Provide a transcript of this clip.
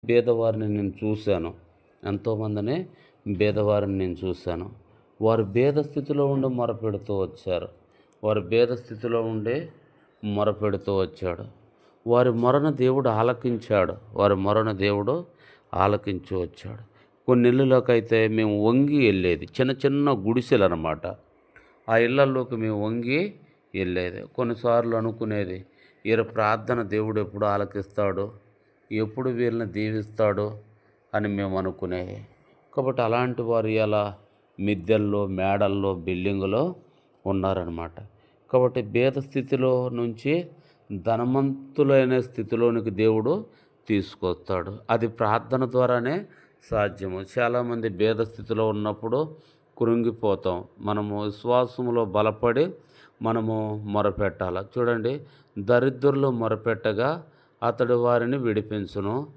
బీదవారిని నేను చూశాను. ఎంతోమందిని బీదవారిని నేను చూశాను. వారు బీద స్థితిలో ఉండి మొరపెడుతూ వచ్చారు. వారు బీద స్థితిలో ఉండి మొరపెడుతూ వచ్చాడు. వారి మొరను దేవుడు ఆలకించాడు. వారి మొరను దేవుడు ఆలకించి వచ్చాడు. కొన్ని ఇళ్ళలోకైతే మేము వంగి వెళ్ళేది. చిన్న చిన్న గుడిసెలు అనమాట. ఆ ఇళ్ళల్లోకి మేము వంగి వెళ్ళేది. కొన్నిసార్లు అనుకునేది, వీరి ప్రార్థన దేవుడు ఎప్పుడు ఆలకిస్తాడు, ఎప్పుడు వీళ్ళని దీవిస్తాడు అని మేము అనుకునేది. కాబట్టి అలాంటి వారు ఇలా మిద్దెల్లో, మేడల్లో, బిల్డింగులో ఉన్నారనమాట. కాబట్టి బీద స్థితిలో నుంచి ధనవంతులైన స్థితిలోనికి దేవుడు తీసుకొస్తాడు. అది ప్రార్థన ద్వారానే సాధ్యము. చాలామంది బీద స్థితిలో ఉన్నప్పుడు కృంగిపోతాం. మనము విశ్వాసములో బలపడి మనము మొరపెట్టాలి. చూడండి, దరిద్రులు మొరపెట్టగా అతడు వారిని విడిపించును,